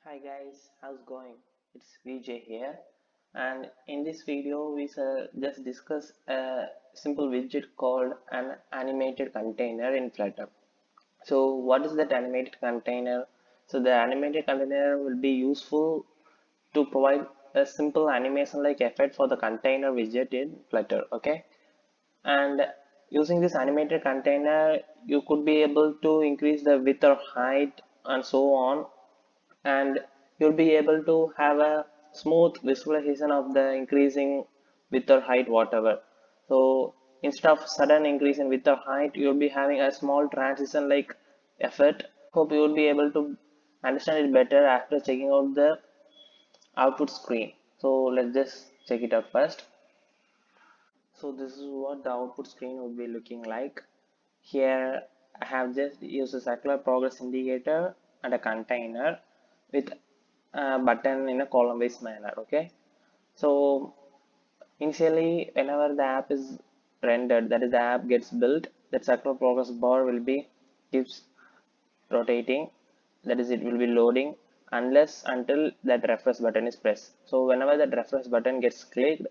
Hi guys, how's going? It's VJ here, and in this video we shall just discuss a simple widget called an animated container in Flutter. So what is that animated container? So the animated container will be useful to provide a simple animation like effect for the container widget in Flutter. Okay, and using this animated container you could be able to increase the width or height and so on, and you'll be able to have a smooth visualization of the increasing width or height whatever. So instead of sudden increase in width or height, you'll be having a small transition like effect. Hope you will be able to understand it better after checking out the output screen. So let's just check it out first. So this is what the output screen would be looking like. Here I have just used a circular progress indicator and a container with a button in a column based manner. Okay, so initially whenever the app is rendered, that is the app gets built, that circular progress bar will be keeps rotating, that is it will be loading unless until that refresh button is pressed. So whenever that refresh button gets clicked,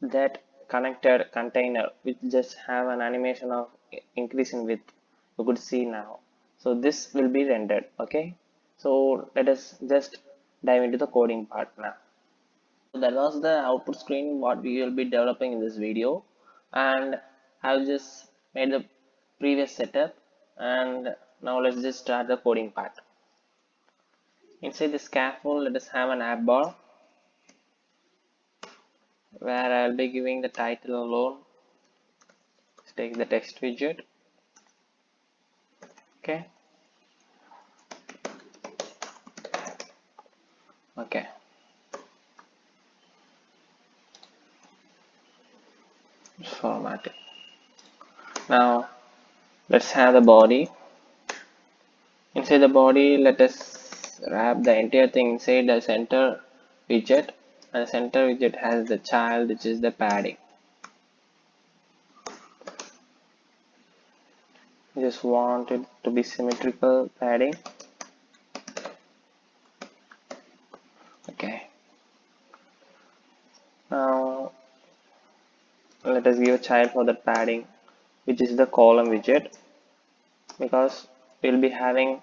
that connected container which just have an animation of increase in width you could see now. So this will be rendered. Okay, so let us just dive into the coding part now. So that was the output screen what we will be developing in this video, and I've just made the previous setup, and now let's just start the coding part. Inside the scaffold, let us have an app bar where I'll be giving the title alone. Let's take the text widget. Okay, okay, format it. Now let's have the body. Inside the body, let us wrap the entire thing inside the center widget, and the center widget has the child, which is the padding. Just want it to be symmetrical padding. Okay, now let us give a child for the padding, which is the column widget, because we'll be having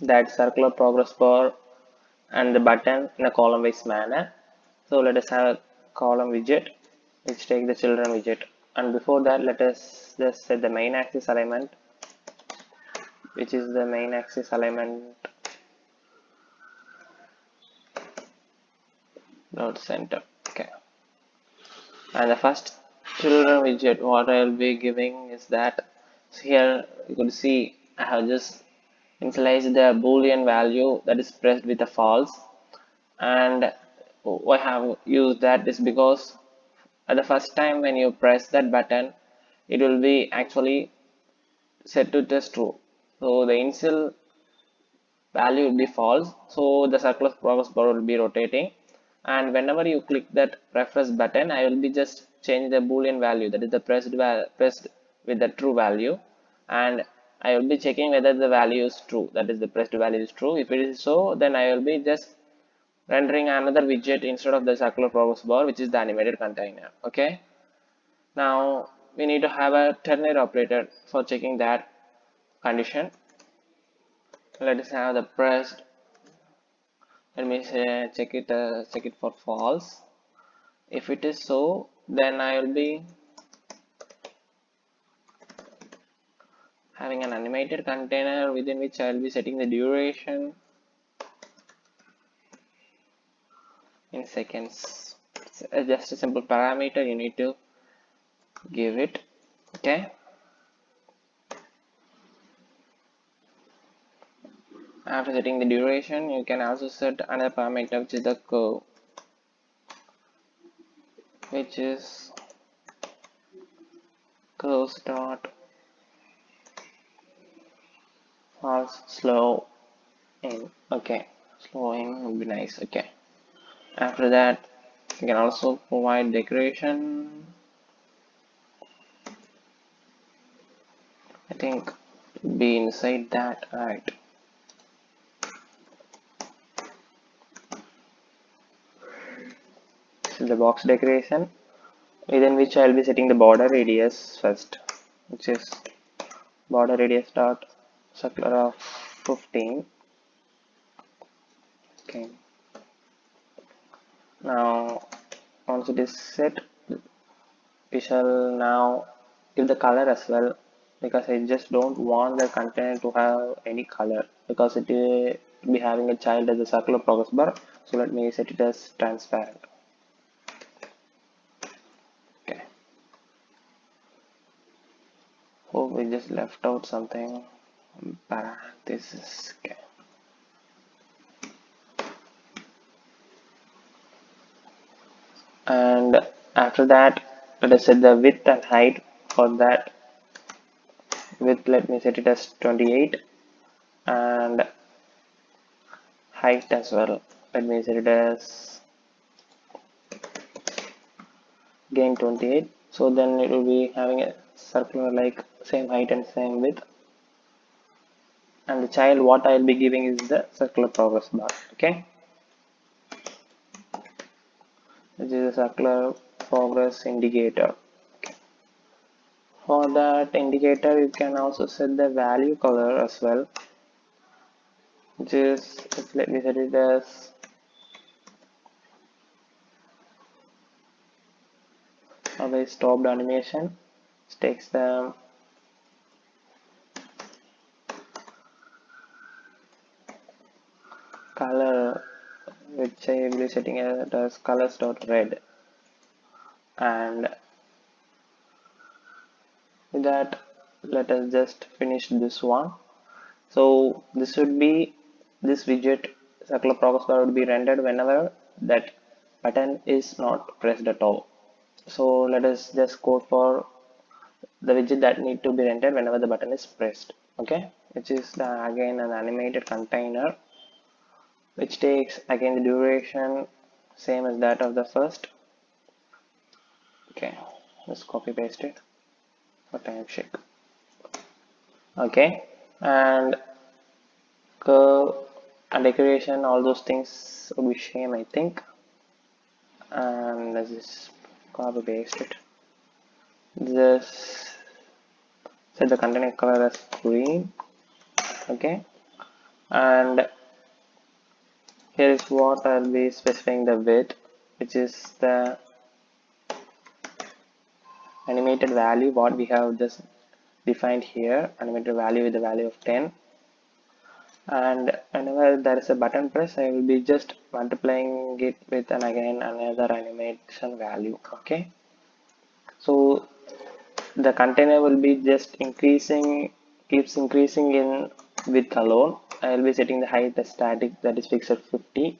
that circular progress bar and the button in a column wise manner. So let us have a column widget which take the children widget, and before that let us just set the main axis alignment, which is the main axis alignment dot center. Okay, and the first children widget what I will be giving is that, so here you could see I have just initialized the boolean value that is pressed with a false, and why I have used that is because at the first time when you press that button it will be actually set to test true, so the initial value will be false, so the circular progress bar will be rotating, and whenever you click that refresh button I will be just change the boolean value, that is the pressed with the true value, and I will be checking whether the value is true, that is the pressed value is true. If it is so, then I will be just rendering another widget instead of the circular progress bar, which is the animated container. Okay, now we need to have a ternary operator for checking that condition. Let us have the pressed. Let me say check it for false. If it is so, then I will be having an animated container within which I will be setting the duration in seconds. It's just a simple parameter you need to give it. Okay, after setting the duration you can also set another parameter, which is the curve, which is curves dot false slow in. Okay, slow in would be nice. Okay, after that you can also provide decoration. I think be inside that, right? is the box decoration, within which I will be setting the border radius first, which is border radius dot circular of 15. Okay, now once it is set, we shall now give the color as well, because I just don't want the container to have any color, because it will be having a child as a circular progress bar. So let me set it as transparent. Okay, oh, we just left out something, parenthesis. Okay, and after that, let us set the width and height. For that, width, let me set it as 28, and height as well, let me set it as again 28. So then it will be having a circular like same height and same width, and the child what I will be giving is the circular progress bar. Okay, this is a circular progress indicator. Okay. For that indicator, you can also set the value color as well, which is, let me set it as away stopped animation. It takes the color, which I will be setting it as colors.red, and with that, let us just finish this one. So this would be, this widget circular progress bar would be rendered whenever that button is not pressed at all. So let us just code for the widget that need to be rendered whenever the button is pressed. Okay, which is again an animated container, which takes again the duration same as that of the first. Okay, let's copy paste it for time check. Okay, and curve and decoration, all those things will be same, I think. And let's just copy paste it. Just set the container color as green. Okay, and here is what I'll be specifying the width, which is the animated value what we have just defined here, animated value with the value of 10. And whenever there is a button press, I will be just multiplying it with an again another animation value. Okay, so the container will be just increasing, keeps increasing in width alone. I will be setting the height as static, that is fixed at 50.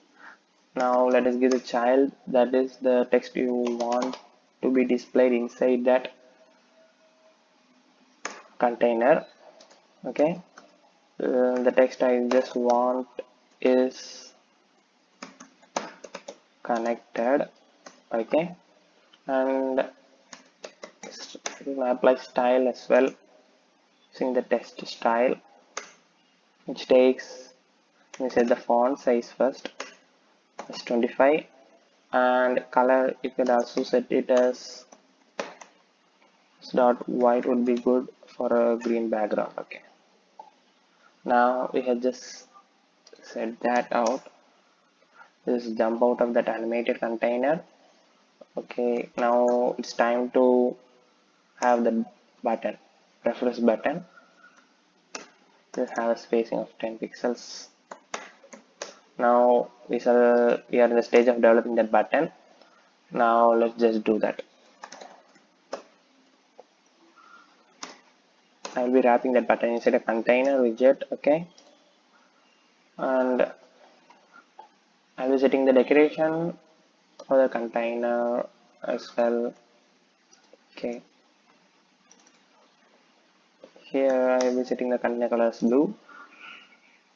Now let us give the child, that is the text you want to be displayed inside that container. Okay, the text I just want is connected. Okay, and apply style as well, using the text style, which takes, let me set the font size first as 25, and color you could also set it as dot white would be good for a green background. Okay, now we have just set that out. Just jump out of that animated container. Okay, now it's time to have the button, refresh button. Just have a spacing of 10 pixels. Now we are in the stage of developing that button. Now let's just do that. I will be wrapping that button inside a container widget. Okay, and I will be setting the decoration for the container as well. Okay, here I will be setting the container color as blue,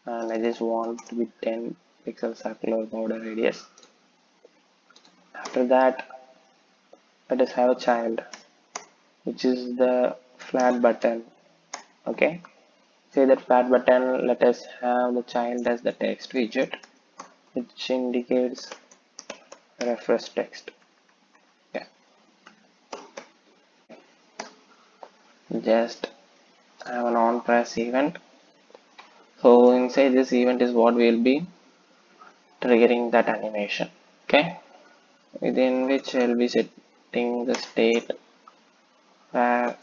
and I just want to be 10 pixel circular border radius. After that, let us have a child, which is the flat button. Okay, say that flat button, let us have the child as the text widget, which indicates refresh text. just have an on press event. So inside this event is what will be triggering that animation. Okay, within which I'll be setting the state where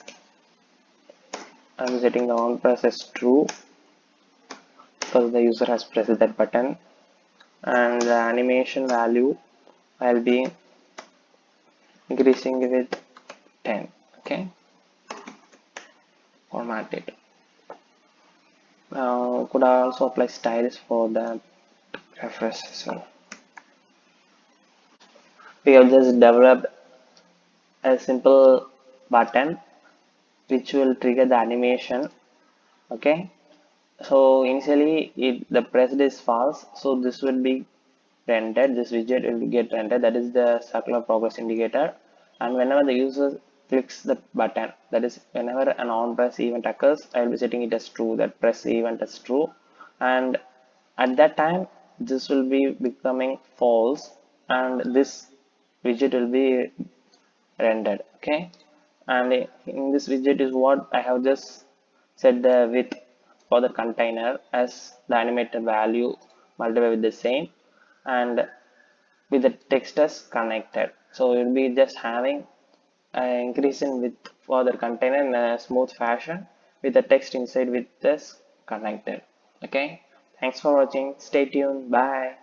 I'm setting the on press as true because the user has pressed that button, and the animation value I'll be increasing with 10. Okay, format it. Now could I also apply styles for the refresh as well. We have just developed a simple button which will trigger the animation. Okay, so initially the pressed is false, so this will be rendered, this widget will get rendered, that is the circular progress indicator. And whenever the user clicks the button, that is whenever an on press event occurs, I will be setting it as true, that press event as true, and at that time this will be becoming false and this widget will be rendered. Okay, and in this widget is what I have just set the width for the container as the animated value multiplied with the same and with the text as connected. So it will be just having an increase in width for the container in a smooth fashion with the text inside with this connected. Okay, thanks for watching, stay tuned, bye.